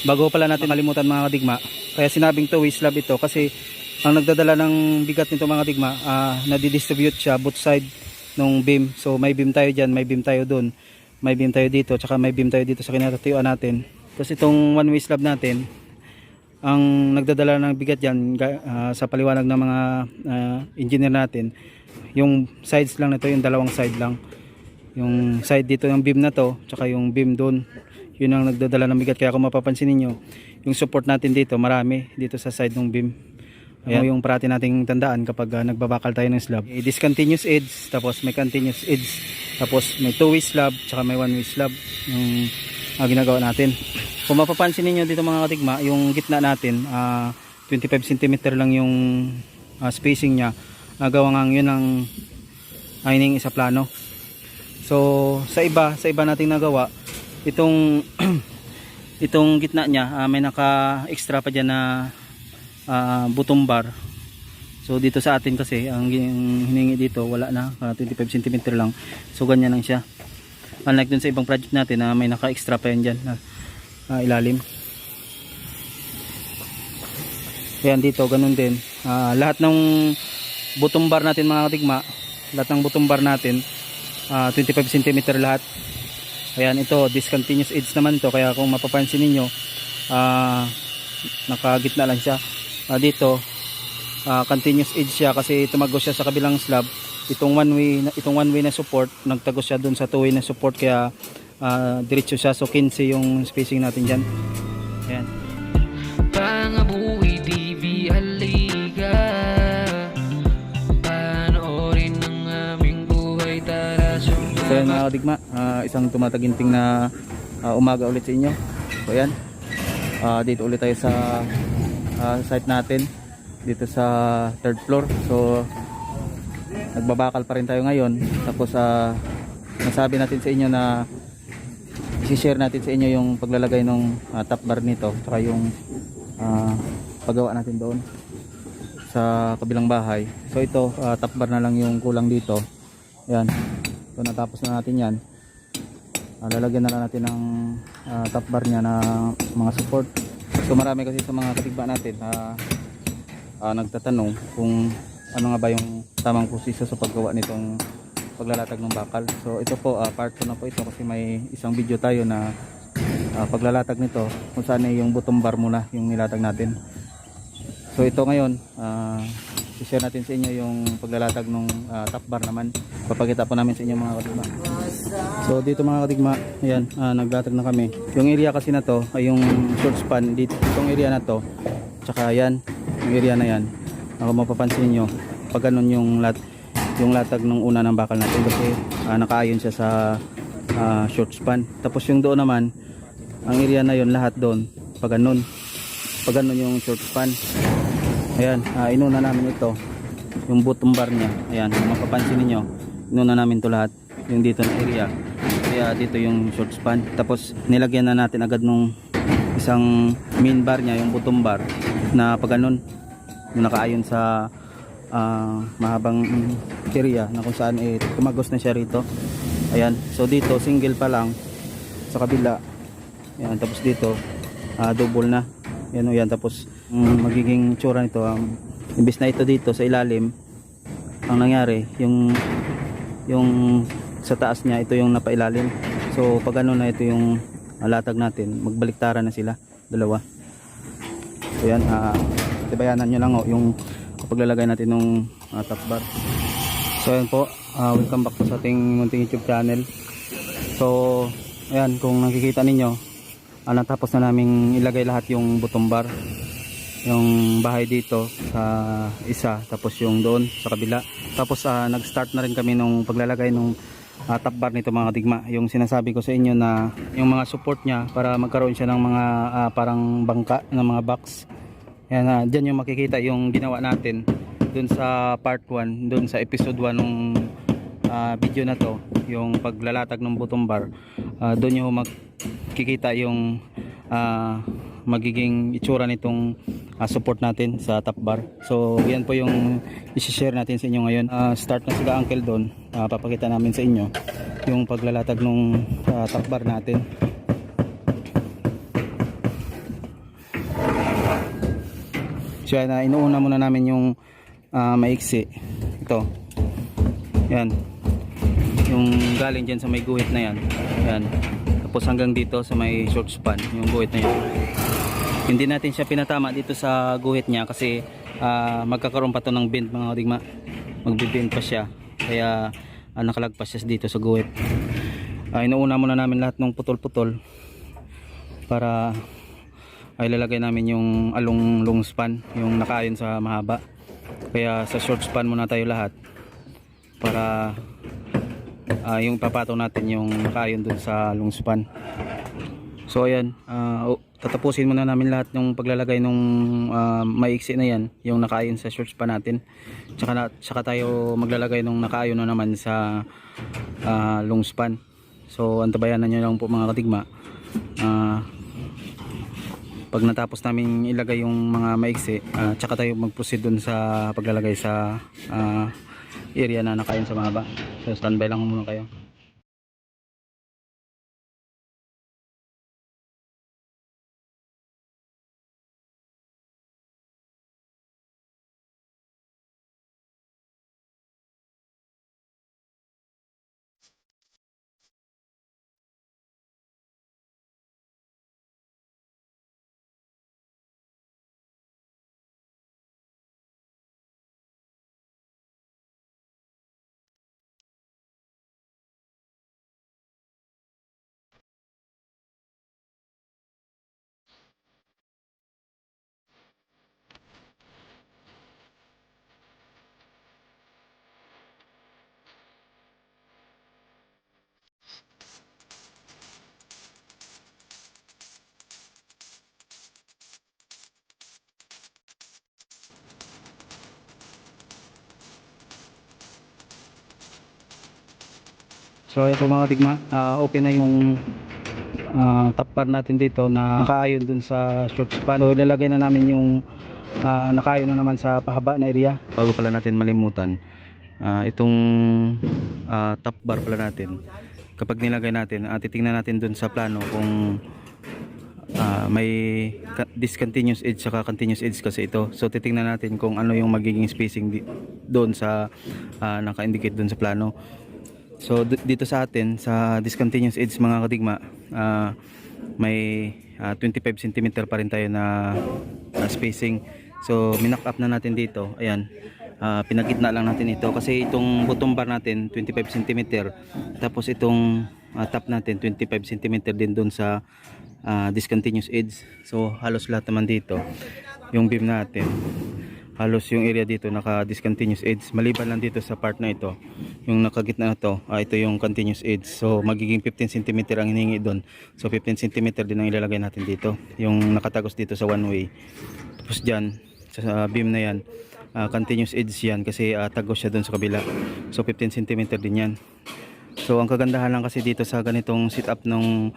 Bago pala natin malimutan mga kadigma, kaya sinabing two-way slab ito kasi ang nagdadala ng bigat nito mga kadigma, nadidistribute siya both side ng beam. So may beam tayo dyan, may beam tayo dun, may beam tayo dito, tsaka may beam tayo dito sa kinatatayuan natin. Tapos itong one-way slab natin, ang nagdadala ng bigat dyan sa paliwanag ng mga engineer natin, yung sides lang nito, yung dalawang side lang, yung side dito ng beam na to, tsaka yung beam dun, yun ang nagdadala ng bigat. Kaya kung mapapansin niyo, yung support natin dito marami dito sa side ng beam. Ayan yung parati nating tandaan kapag nagbabakal tayo ng slab. Discontinuous edge, tapos may continuous edge, tapos may two-way slab, tsaka may one-way slab yung ginagawa natin. Kung mapapansin niyo dito mga katigma, yung gitna natin 25 cm lang yung spacing niya. Gawa nga yun ang hining isa plano. So sa iba nating nagawa, itong itong gitna niya may naka extra pa diyan na bottom bar. So dito sa atin kasi ang hiningi dito wala na, 25 cm lang. So ganyan lang siya. Unlike dun sa ibang project natin na may naka extra pa yan dyan na ilalim. Ayan dito ganun din. Lahat ng bottom bar natin mga katigma, lahat ng bottom bar natin 25 cm lahat. Ayan, ito discontinuous edge naman ito, kaya kung mapapansin niyo nakagitna lang siya. Dito continuous edge siya kasi tumagos siya sa kabilang slab. Itong one way na support nagtagos siya dun sa two way na support, kaya diretso siya. So 15 yung spacing natin diyan. Ayan. Pangabuhi TV haliga, panoorin ng aming buhay, tara sumama. So yan mga kadigma, isang tumataginting na umaga ulit sa inyo. So yan, dito ulit tayo sa site natin dito sa third floor. So nagbabakal pa rin tayo ngayon. Tapos nasabi natin sa inyo na i-share natin sa inyo yung paglalagay ng top bar nito, saka yung paggawa natin doon sa kabilang bahay. So ito top bar na lang yung kulang dito. Ayan, so natapos na natin yan. Lalagyan na lang natin ng top bar nya na mga support. So marami kasi sa mga katigba natin nagtatanong kung ano nga ba yung tamang proseso sa paggawa nitong paglalatag ng bakal. So ito po part 2 na po ito kasi may isang video tayo na paglalatag nito kung saan yung bottom bar muna yung nilatag natin. So ito ngayon i-share natin sa inyo yung paglalatag ng top bar naman. Papakita po namin sa inyo mga kadigma. So dito mga kadigma, ayan, naglatag na kami. Yung area kasi na to ay yung short span dito, itong area na to, tsaka yan, yung area na yan. Kung mapapansin nyo, pag ganun yung latag ng una ng bakal natin kasi nakaayon siya sa short span. Tapos yung doon naman, ang area na yon lahat doon pag ganun yung short span. Ayan, inuna namin ito, yung bottom bar nya. Ayan, kung mapapansin niyo, inuna namin to lahat, yung dito na area. Kaya dito yung short span. Tapos nilagyan na natin agad nung isang main bar nya, yung bottom bar na pag ganun, yung nakaayon sa mahabang area na kung saan tumagos na siya rito. Ayan, so dito single pa lang sa kabila. Ayan, tapos dito double na. Yan o yan. Tapos magiging tsura nito, imbis na ito dito sa ilalim, ang nangyari yung sa taas niya, ito yung napailalim. So pag ano na ito yung latag natin, magbaliktaran na sila dalawa. So yan, tibayanan nyo lang yung paglalagay natin ng top bar. So ayan po, welcome back po sa ating munting YouTube channel. So ayan, kung nakikita ninyo, natapos na naming ilagay lahat yung bottom bar, yung bahay dito sa isa, tapos yung doon sa kabila. Tapos nag-start na rin kami nung paglalagay ng top bar nito mga kadigma. Yung sinasabi ko sa inyo na yung mga support nya para magkaroon siya ng mga parang bangka ng mga box. Yan, dyan yung makikita yung ginawa natin dun sa part 1, dun sa episode 1 nung video na to, yung paglalatag ng bottom bar. Dun yung makikita yung magiging itsura nitong support natin sa top bar. So yan po yung i-share natin sa inyo ngayon. Start na sila uncle doon, papakita namin sa inyo yung paglalatag ng top bar natin. So yan, inuuna muna namin yung maiksi. Ito. Yan. Yung galing dyan sa may guhit na yan. Yan. Tapos hanggang dito sa may short span, yung guhit na yan. Hindi natin siya pinatama dito sa guhit niya kasi magkakaroon pa to ng bend mga kadigma. Magbe-bend pa siya. Kaya nakalagpas siya dito sa guhit. Inuuna muna namin lahat ng putol-putol para ay lalagay namin yung along long span, yung nakaayon sa mahaba. Kaya sa short span muna tayo lahat para yung papataw natin yung nakaayon dun sa long span. So ayan, tatapusin muna namin lahat ng paglalagay ng maiksi na yan, yung nakaayon sa short span natin. Tsaka tayo maglalagay ng nakaayon na naman sa long span. So antabayanan nyo lang po mga katigma. Pag natapos namin ilagay yung mga maiksi, tsaka tayo mag-proceed dun sa paglalagay sa area na nakaayon sa mahaba. So standby lang muna kayo. So ito mga katigma, open na yung top bar natin dito na nakaayon dun sa short span. So ilalagay na namin yung nakaayon na naman sa pahaba na area. Bago pala natin malimutan, itong top bar pala natin, kapag nilagay natin, titingnan natin dun sa plano kung may discontinuous edge saka continuous edge kasi ito. So titingnan natin kung ano yung magiging spacing doon sa naka-indicate doon sa plano. So dito sa atin sa discontinuous edge mga kadigma, may 25 cm pa rin tayo na spacing. So minak up na natin dito. Ayan. Pinagitna lang natin ito kasi itong bottom bar natin 25 cm, tapos itong top natin 25 cm din doon sa discontinuous edge. So halos lahat naman dito yung beam natin, halos yung area dito naka discontinuous edge, maliban lang dito sa part na ito, yung nakagitna na to, ito yung continuous edge. So magiging 15 cm ang hinihingi doon. So 15 cm din ang ilalagay natin dito, yung nakatagos dito sa one way. Tapos dyan sa beam na yan, continuous edge yan kasi tagos siya doon sa kabila. So 15 cm din yan. So ang kagandahan lang kasi dito sa ganitong setup ng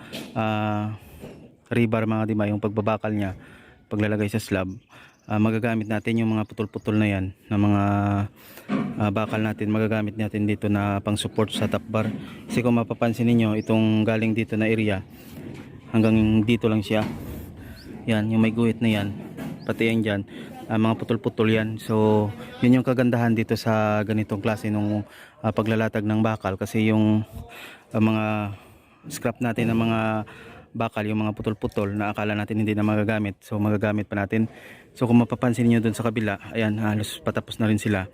rebar mga dima, yung pagbabakal niya, paglalagay sa slab, magagamit natin yung mga putol-putol na yan na mga bakal natin, magagamit natin dito na pang support sa top bar. Kasi kung mapapansin niyo, itong galing dito na area hanggang dito lang siya, yan yung may guhit na yan, pati yan dyan, mga putol-putol yan. So yun yung kagandahan dito sa ganitong klase ng paglalatag ng bakal, kasi yung mga scrap natin ng mga bakal, yung mga putol-putol na akala natin hindi na magagamit, so magagamit pa natin. So kung mapapansin niyo dun sa kabila, ayan, halos patapos na rin sila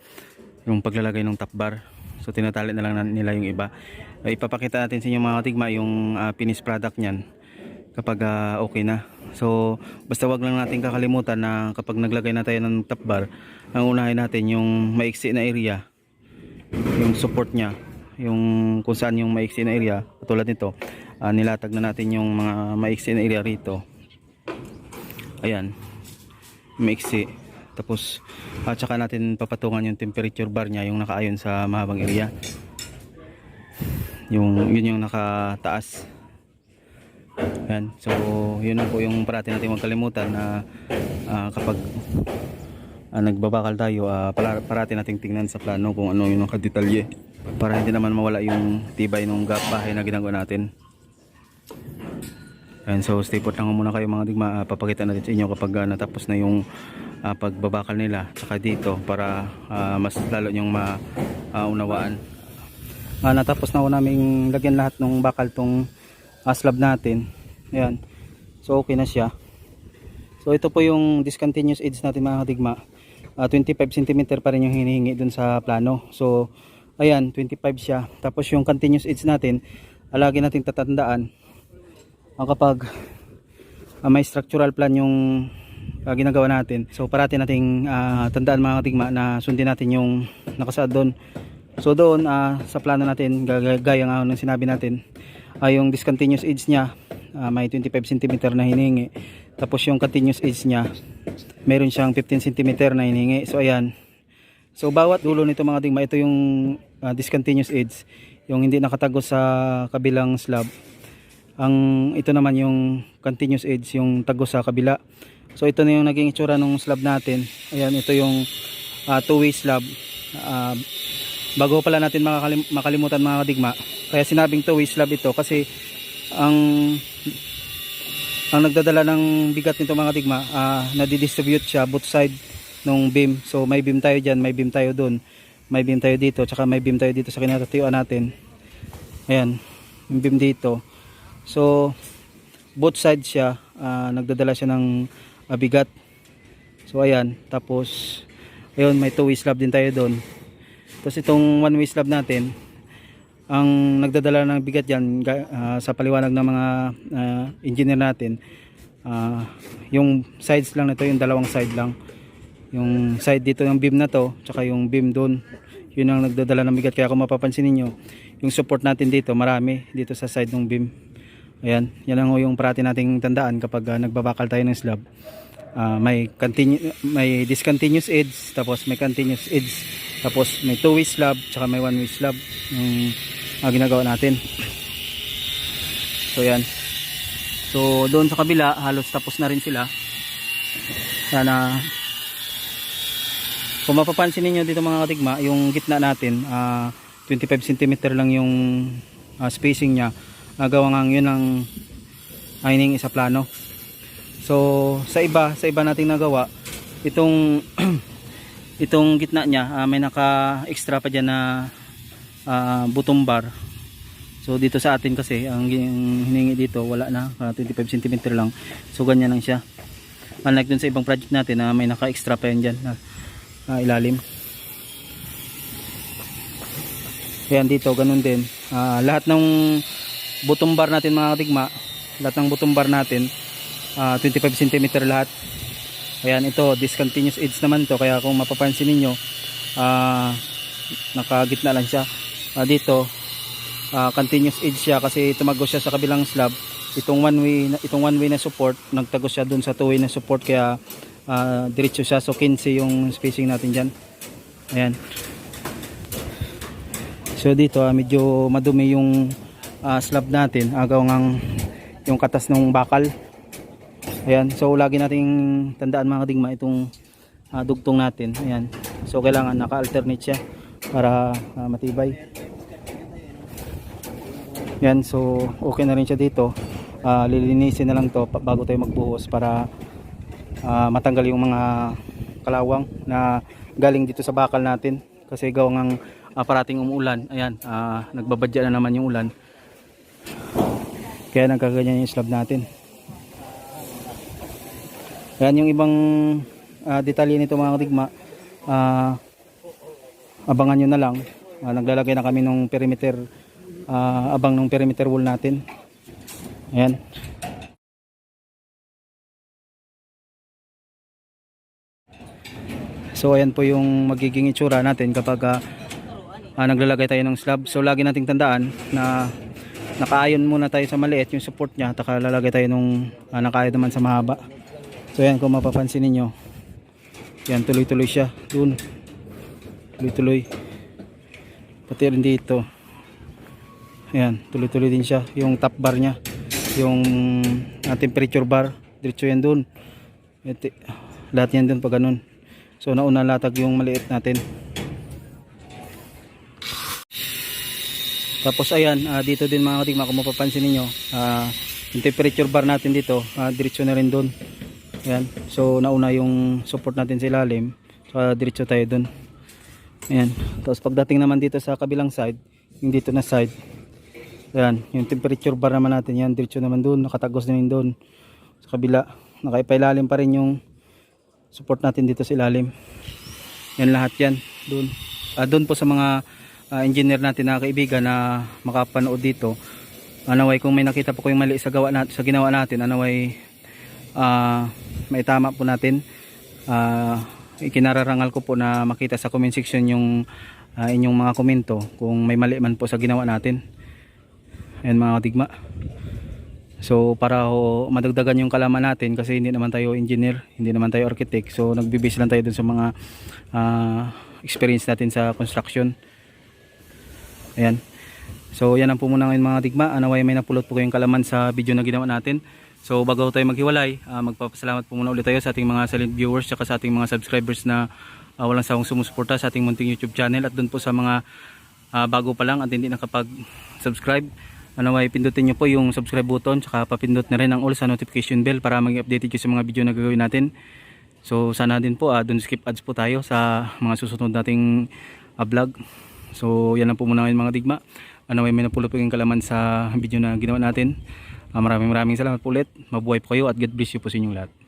yung paglalagay ng top bar. So tinatali na lang nila yung iba. Ipapakita natin sa inyo mga katigma yung finished product niyan kapag okay na. So basta wag lang natin kakalimutan na kapag naglagay na tayo ng top bar, ang unahin natin yung maiksi na area, yung support niya, yung kung saan yung maiksi na area, katulad nito, nilatag na natin yung mga maiksi na area rito. Ayan, maiksi. Tapos tsaka natin papatungan yung temperature bar niya, yung nakaayon sa mahabang area, yun yung nakataas. Ayan. So yun na po yung parati natin magkalimutan na kapag nagbabakal tayo, parati nating tingnan sa plano kung ano yung nakadetalye, para hindi naman mawala yung tibay ng bahay na ginagawa natin. Ayan, so stay put lang muna kayo mga digma. Papakita natin sa inyo kapag natapos na yung pagbabakal nila tsaka dito para mas lalo nyong maunawaan. Natapos na ko naming lagyan lahat ng bakal tong slab natin. Ayan, so okay na siya. So ito po yung discontinuous edge natin mga digma. 25 cm pa rin yung hinihingi dun sa plano. So ayan, 25 siya. Tapos yung continuous edge natin, lagi nating tatandaan kapag may structural plan yung ginagawa natin. So parati nating tandaan mga digma na sundin natin yung nakasaad doon. So doon sa plano natin, gaya nga ng sinabi natin, yung discontinuous edge niya may 25 cm na hinihingi. Tapos yung continuous edge niya meron siyang 15 cm na hinihingi. So ayan. So bawat dulo nito mga digma, ito yung discontinuous edge, yung hindi nakatagos sa kabilang slab. Ito naman yung continuous edge, yung tagos sa kabila. So ito na yung naging itsura ng slab natin. Ayan, ito yung two-way slab. Bago pala natin makalimutan mga digma, kaya sinabing two-way slab ito kasi ang nagdadala ng bigat nito mga digma, nadidistribute siya both side ng beam. So may beam tayo dyan, may beam tayo dun, may beam tayo dito, tsaka may beam tayo dito sa kinatatayuan natin. Ayan, yung beam dito. So both sides siya, nagdadala siya ng bigat. So ayan, tapos ayun, may two-way slab din tayo doon. Tapos itong one-way slab natin, ang nagdadala ng bigat dyan sa paliwanag ng mga engineer natin, yung sides lang nito, yung dalawang side lang, yung side dito ng beam na to tsaka yung beam doon, yun ang nagdadala ng bigat. Kaya kung mapapansin niyo, yung support natin dito marami dito sa side ng beam. Ayan, yan lang yung parati nating tandaan kapag nagbabakal tayo ng slab. May discontinuous edge, tapos may continuous edge, tapos may two-way slab, tsaka may one-way slab yung ginagawa natin. So yan. So doon sa kabila halos tapos na rin sila. Sana kung mapapansin niyo dito mga katigma, yung gitna natin 25 cm lang yung spacing niya. Gawa nga yun ang hiningi sa plano. So sa iba nating nagawa, itong itong gitna niya may naka extra pa diyan na bottom bar. So dito sa atin kasi ang hiningi dito wala na, 25 cm lang. So ganyan lang siya. Unlike dun sa ibang project natin na may naka extra pa yan dyan na ilalim. Ayan, dito ganun din. Lahat ng bottom bar natin mga katigma, lahat ng bottom bar natin 25 cm lahat. Ayan, ito discontinuous edge naman to, kaya kung mapapansin niyo nakagitna lang siya. Dito continuous edge siya kasi tumagos siya sa kabilang slab. Itong one way na support nagtagos siya dun sa two way na support, kaya diretso siya. So 15 yung spacing natin dyan. Ayan. So dito medyo madumi yung slab natin, agaw ngang yung katas ng bakal. Ayan, so lagi nating tandaan mga kadigma itong dugtong natin. Ayan, so kailangan naka-alternate siya para matibay. Ayan, so okay na rin siya dito. Lilinisin na lang to bago tayo magbuhos para matanggal yung mga kalawang na galing dito sa bakal natin kasi gawa ngang parating umuulan. Ayan, nagbabadya na naman yung ulan, kaya nagkaganyan yung slab natin. Ayan yung ibang detalye nito mga kadigma, abangan nyo na lang. Naglalagay na kami ng perimeter, abang ng perimeter wall natin. Ayan. So ayan po yung magiging itsura natin kapag naglalagay tayo ng slab. So lagi nating tandaan na nakaayon muna tayo sa maliit yung support nya, taka lalagay tayo nung nakaayon naman sa mahaba. So yan, kung mapapansin niyo, yan tuloy-tuloy siya dun, tuloy-tuloy pati rin dito. Ayan, tuloy-tuloy din siya. Yung top bar nya, yung temperature bar, diretso yan dun. Lahat yan dun pag ganun. So nauna latag yung maliit natin. Tapos ayan, dito din mga katigma, kung mapapansin niyo, yung temperature bar natin dito, diretso na rin doon. Ayan. So nauna yung support natin sa ilalim, so diretso tayo doon. Ayan. Tapos pagdating naman dito sa kabilang side, yung dito na side, ayan, yung temperature bar naman natin yan, diretso naman doon, nakatagos din doon sa kabila. Nakailalim pa rin yung support natin dito sa ilalim. Yan lahat yan doon. Doon po sa mga engineer natin na kaibigan na makapanood dito, anaway kung may nakita po kayong mali sa ginawa natin, anaway may tama po natin. Ikinararangal ko po na makita sa comment section yung inyong mga komento kung may mali man po sa ginawa natin. Ayan mga digma. So para madagdagan yung kalaman natin, kasi hindi naman tayo engineer, hindi naman tayo architect, so nagbibase lang tayo dun sa mga experience natin sa construction. Ayan. So yan ang po muna ngayon mga digma. Anaway may napulot po kayong kalaman sa video na ginawa natin. So bago tayo maghiwalay, magpapasalamat po muna ulit tayo sa ating mga silent viewers at sa ating mga subscribers na walang sawang sumusuporta sa ating munting YouTube channel, at dun po sa mga bago pa lang at hindi nakapag-subscribe, anaway pindutin nyo po yung subscribe button, tsaka papindot na rin ang all sa notification bell para mag-update kayo sa mga video na gagawin natin. So sana din po don't skip ads po tayo sa mga susunod nating vlog. So yan lang po muna ngayon mga digma. Anaway may napulot po yung kalaman sa video na ginawa natin. Maraming salamat po ulit. Mabuhay po kayo at God bless you po sa inyong lahat.